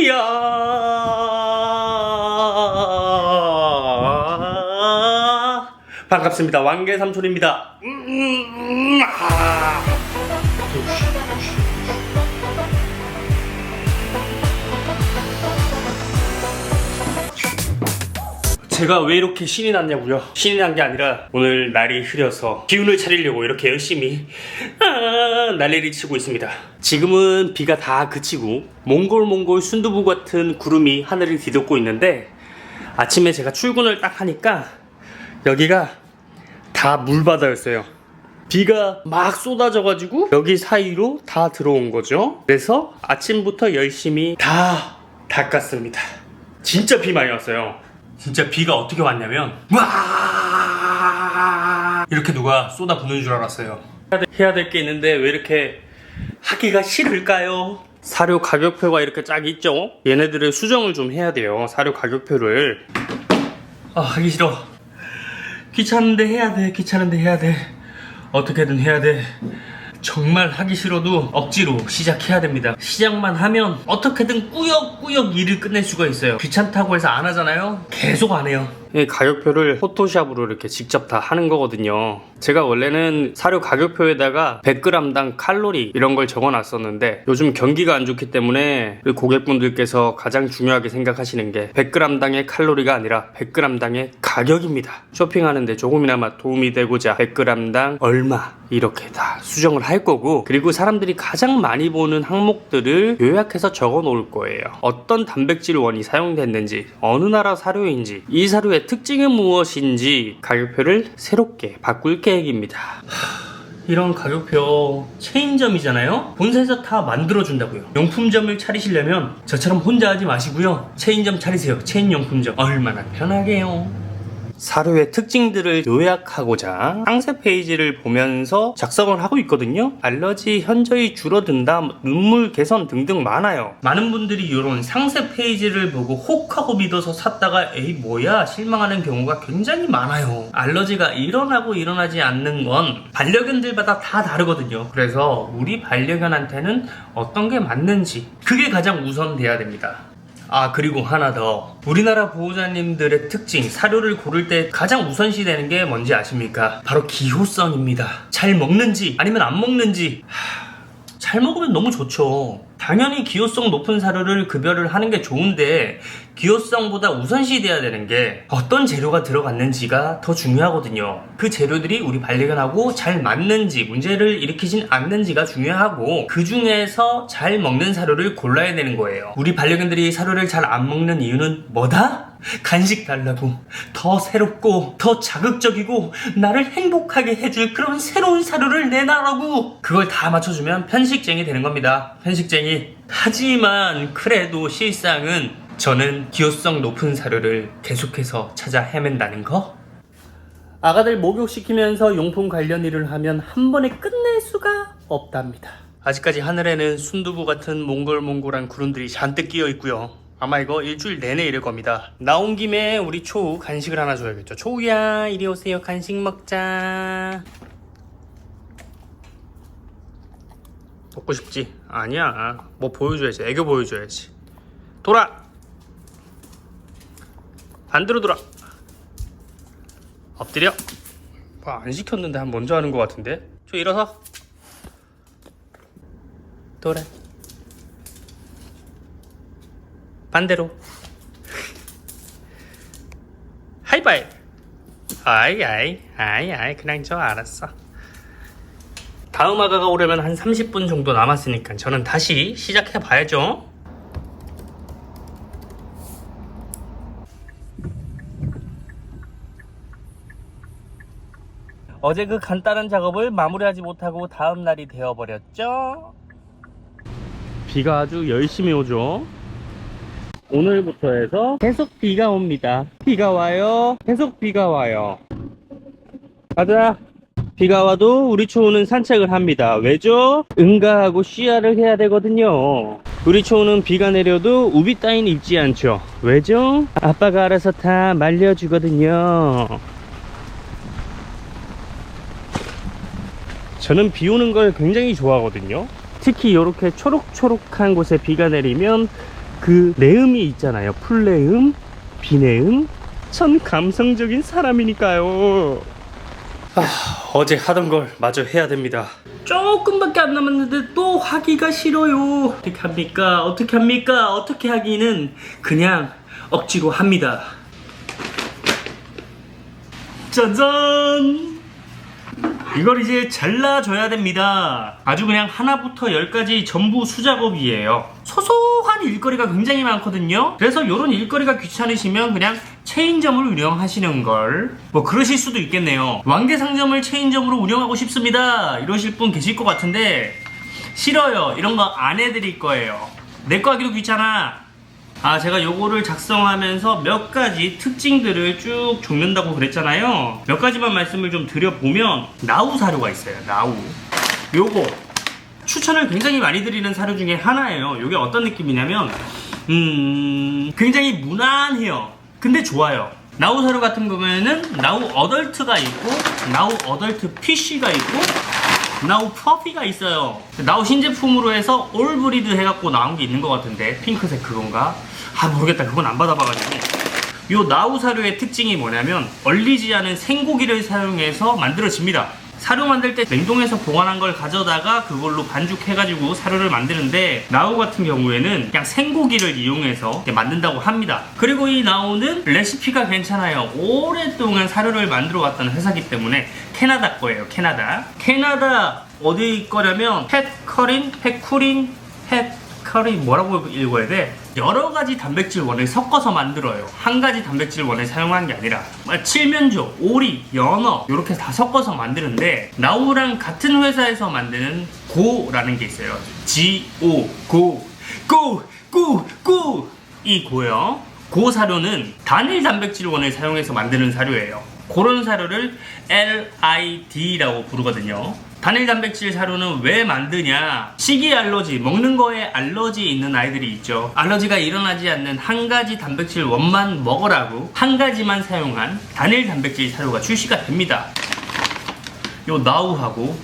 이야. 반갑습니다. 왕개 삼촌입니다. 제가 왜 이렇게 신이 났냐고요? 신이 난 게 아니라 오늘 날이 흐려서 기운을 차리려고 이렇게 열심히 난리를 치고 있습니다. 지금은 비가 다 그치고 몽골 순두부 같은 구름이 하늘을 뒤덮고 있는데, 아침에 제가 출근을 딱 하니까 여기가 다 물바다였어요. 비가 막 쏟아져가지고 여기 사이로 다 들어온 거죠. 그래서 아침부터 열심히 다 닦았습니다. 진짜 비 많이 왔어요. 진짜 비가 어떻게 왔냐면 와 이렇게 누가 쏟아부는 줄 알았어요. 해야 될 게 있는데 왜 이렇게 하기가 싫을까요? 사료 가격표가 이렇게 쫙 있죠? 얘네들의 수정을 좀 해야 돼요. 사료 가격표를. 하기 싫어. 귀찮은데 해야 돼. 귀찮은데 해야 돼. 어떻게든 해야 돼. 정말 하기 싫어도 억지로 시작해야 됩니다. 시작만 하면 어떻게든 꾸역꾸역 일을 끝낼 수가 있어요. 귀찮다고 해서 안 하잖아요? 계속 안 해요. 이 가격표를 포토샵으로 이렇게 직접 다 하는 거거든요. 제가 원래는 사료 가격표에다가 100g당 칼로리 이런 걸 적어 놨었는데, 요즘 경기가 안 좋기 때문에 고객분들께서 가장 중요하게 생각하시는 게 100g당의 칼로리가 아니라 100g당의 가격입니다. 쇼핑하는데 조금이나마 도움이 되고자 100g당 얼마 이렇게 다 수정을 할 거고, 그리고 사람들이 가장 많이 보는 항목들을 요약해서 적어 놓을 거예요. 어떤 단백질 원이 사용됐는지, 어느 나라 사료인지, 이 사료의 특징은 무엇인지 가격표를 새롭게 바꿀 계획입니다. 이런 가격표 체인점이잖아요? 본사에서 다 만들어준다고요. 용품점을 차리시려면 저처럼 혼자 하지 마시고요, 체인점 차리세요. 체인용품점. 얼마나 편하게요. 사료의 특징들을 요약하고자 상세 페이지를 보면서 작성을 하고 있거든요. 알러지 현저히 줄어든다, 눈물 개선 등등 많아요. 많은 분들이 이런 상세 페이지를 보고 혹하고 믿어서 샀다가 에이 뭐야 실망하는 경우가 굉장히 많아요. 알러지가 일어나고 일어나지 않는 건 반려견들마다 다 다르거든요. 그래서 우리 반려견한테는 어떤 게 맞는지, 그게 가장 우선돼야 됩니다. 그리고 하나 더. 우리나라 보호자님들의 특징, 사료를 고를 때 가장 우선시 되는 게 뭔지 아십니까? 바로 기호성입니다. 잘 먹는지 아니면 안 먹는지. 잘 먹으면 너무 좋죠. 당연히 기호성 높은 사료를 급여를 하는 게 좋은데, 기호성보다 우선시 돼야 되는 게 어떤 재료가 들어갔는지가 더 중요하거든요. 그 재료들이 우리 반려견하고 잘 맞는지, 문제를 일으키진 않는지가 중요하고, 그 중에서 잘 먹는 사료를 골라야 되는 거예요. 우리 반려견들이 사료를 잘 안 먹는 이유는 뭐다? 간식 달라고, 더 새롭고 더 자극적이고 나를 행복하게 해줄 그런 새로운 사료를 내놔라고. 그걸 다 맞춰주면 편식쟁이 되는 겁니다. 편식쟁이. 하지만 그래도 실상은 저는 기호성 높은 사료를 계속해서 찾아 헤맨다는 거. 아가들 목욕시키면서 용품 관련 일을 하면 한 번에 끝낼 수가 없답니다. 아직까지 하늘에는 순두부 같은 몽골한 구름들이 잔뜩 끼어 있고요. 아마 이거 일주일 내내 이럴 겁니다. 나온 김에 우리 초우 간식을 하나 줘야겠죠. 초우야, 이리 오세요. 간식 먹자. 먹고 싶지? 아니야. 뭐 보여줘야지. 애교 보여줘야지. 돌아! 반대로 돌아. 엎드려. 안 시켰는데 한 먼저 하는 것 같은데. 저 일어서. 돌아. 반대로. 하이파이. 아이 그냥 저 알았어. 다음 아가가 오려면 한 30분 정도 남았으니까 저는 다시 시작해 봐야죠. 어제 그 간단한 작업을 마무리하지 못하고 다음 날이 되어버렸죠. 비가 아주 열심히 오죠. 오늘부터 해서 계속 비가 옵니다. 비가 와요. 계속 비가 와요. 가자. 비가 와도 우리 초우는 산책을 합니다. 왜죠? 응가하고 쉬야를 해야 되거든요. 우리 초우는 비가 내려도 우비 따윈 입지 않죠. 왜죠? 아빠가 알아서 다 말려주거든요. 저는 비 오는 걸 굉장히 좋아하거든요. 특히 이렇게 초록초록한 곳에 비가 내리면 그 내음이 있잖아요. 풀내음, 비내음. 전 감성적인 사람이니까요. 어제 하던 걸 마저 해야 됩니다. 조금밖에 안 남았는데 또 하기가 싫어요. 어떻게 합니까? 어떻게 합니까? 어떻게 하기는 그냥 억지로 합니다. 짜잔! 이걸 이제 잘라줘야 됩니다. 아주 그냥 하나부터 열까지 전부 수작업이에요. 소소한 일거리가 굉장히 많거든요. 그래서 이런 일거리가 귀찮으시면 그냥 체인점을 운영하시는 걸 뭐 그러실 수도 있겠네요. 왕대상점을 체인점으로 운영하고 싶습니다 이러실 분 계실 것 같은데 싫어요. 이런 거 안 해드릴 거예요. 내 거 하기도 귀찮아. 제가 요거를 작성하면서 몇 가지 특징들을 쭉 적는다고 그랬잖아요. 몇 가지만 말씀을 좀 드려보면 나우 사료가 있어요. 나우. 요거 추천을 굉장히 많이 드리는 사료 중에 하나예요. 요게 어떤 느낌이냐면 굉장히 무난해요. 근데 좋아요. 나우 사료 같은 경우에는 나우 어덜트가 있고 나우 어덜트 PC가 있고 나우 퍼피가 있어요. 나우 신제품으로 해서 올브리드 해갖고 나온 게 있는 것 같은데 핑크색 그건가? 모르겠다. 그건 안 받아봐가지고. 요 나우 사료의 특징이 뭐냐면 얼리지 않은 생고기를 사용해서 만들어집니다. 사료 만들 때 냉동해서 보관한 걸 가져다가 그걸로 반죽해가지고 사료를 만드는데 나우 같은 경우에는 그냥 생고기를 이용해서 만든다고 합니다. 그리고 이 나우는 레시피가 괜찮아요. 오랫동안 사료를 만들어 왔다는 회사기 때문에 캐나다 거예요. 캐나다 어디 거냐면 페쿠린 뭐라고 읽어야 돼? 여러 가지 단백질 원을 섞어서 만들어요. 한 가지 단백질 원을 사용한 게 아니라 칠면조, 오리, 연어 이렇게 다 섞어서 만드는데 나우랑 같은 회사에서 만드는 고라는 게 있어요. G-O, 고 이 고요. 고 사료는 단일 단백질 원을 사용해서 만드는 사료예요. 그런 사료를 LID라고 부르거든요. 단일 단백질 사료는 왜 만드냐? 식이 알러지, 먹는 거에 알러지 있는 아이들이 있죠. 알러지가 일어나지 않는 한 가지 단백질 원만 먹으라고 한 가지만 사용한 단일 단백질 사료가 출시가 됩니다. 요 나우하고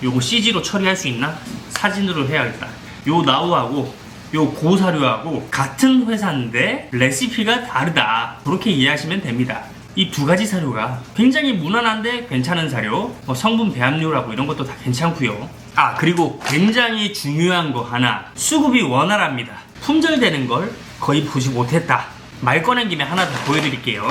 요거 CG로 처리할 수 있나? 사진으로 해야겠다. 요 나우하고 요 고사료하고 같은 회사인데 레시피가 다르다. 그렇게 이해하시면 됩니다. 이 두 가지 사료가 굉장히 무난한데 괜찮은 사료, 성분 배합료라고 이런 것도 다 괜찮고요. 그리고 굉장히 중요한 거 하나, 수급이 원활합니다. 품절되는 걸 거의 보지 못했다. 말 꺼낸 김에 하나 더 보여드릴게요.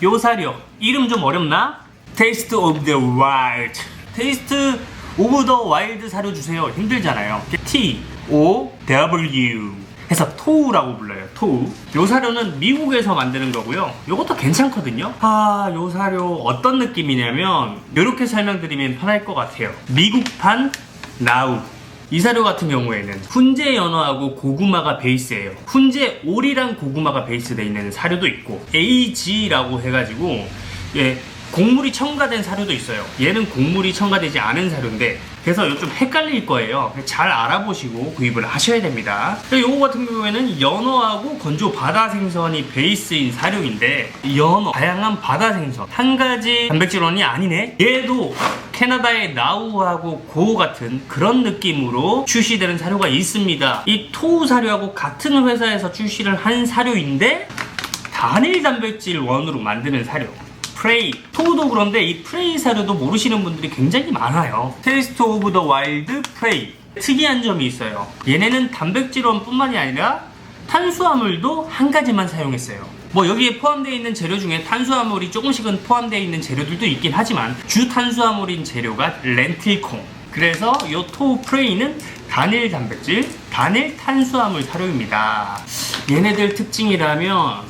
요 사료 이름 좀 어렵나? Taste of the Wild. Taste of the Wild 사료 주세요. 힘들잖아요. T-O-W 해서 토우라고 불러요. 토우. 요 사료는 미국에서 만드는 거고요. 요것도 괜찮거든요. 요 사료 어떤 느낌이냐면 요렇게 설명드리면 편할 것 같아요. 미국판 나우. 이 사료 같은 경우에는 훈제 연어하고 고구마가 베이스예요. 훈제 오리랑 고구마가 베이스되어 있는 사료도 있고 AG라고 해가지고 곡물이 첨가된 사료도 있어요. 얘는 곡물이 첨가되지 않은 사료인데 그래서 이거 좀 헷갈릴 거예요. 잘 알아보시고 구입을 하셔야 됩니다. 요거 같은 경우에는 연어하고 건조 바다 생선이 베이스인 사료인데 연어, 다양한 바다 생선 한 가지 단백질원이 아니네. 얘도 캐나다의 나우하고 고 같은 그런 느낌으로 출시되는 사료가 있습니다. 이 토우 사료하고 같은 회사에서 출시를 한 사료인데 단일 단백질 원으로 만드는 사료. 프레이, 토우도 그런데 이 프레이 사료도 모르시는 분들이 굉장히 많아요. 테이스트 오브 더 와일드 프레이. 특이한 점이 있어요. 얘네는 단백질원 뿐만이 아니라 탄수화물도 한 가지만 사용했어요. 여기에 포함되어 있는 재료 중에 탄수화물이 조금씩은 포함되어 있는 재료들도 있긴 하지만 주 탄수화물인 재료가 렌틸콩. 그래서 이 토우 프레이는 단일 단백질, 단일 탄수화물 사료입니다. 얘네들 특징이라면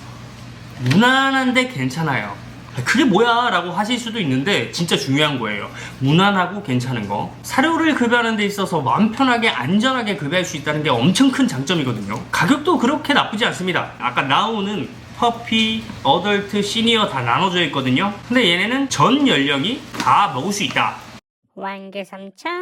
무난한데 괜찮아요. 그게 뭐야 라고 하실 수도 있는데 진짜 중요한 거예요. 무난하고 괜찮은 거. 사료를 급여하는 데 있어서 마음 편하게 안전하게 급여할 수 있다는 게 엄청 큰 장점이거든요. 가격도 그렇게 나쁘지 않습니다. 아까 나오는 퍼피, 어덜트, 시니어 다 나눠져 있거든요. 근데 얘네는 전 연령이 다 먹을 수 있다. 왕개삼천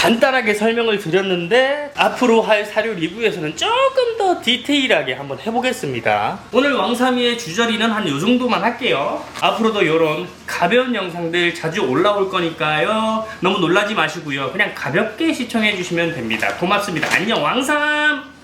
간단하게 설명을 드렸는데 앞으로 할 사료 리뷰에서는 조금 더 디테일하게 한번 해보겠습니다. 오늘 왕삼이의 주저리는 한 요정도만 할게요. 앞으로도 이런 가벼운 영상들 자주 올라올 거니까요. 너무 놀라지 마시고요. 그냥 가볍게 시청해 주시면 됩니다. 고맙습니다. 안녕 왕삼.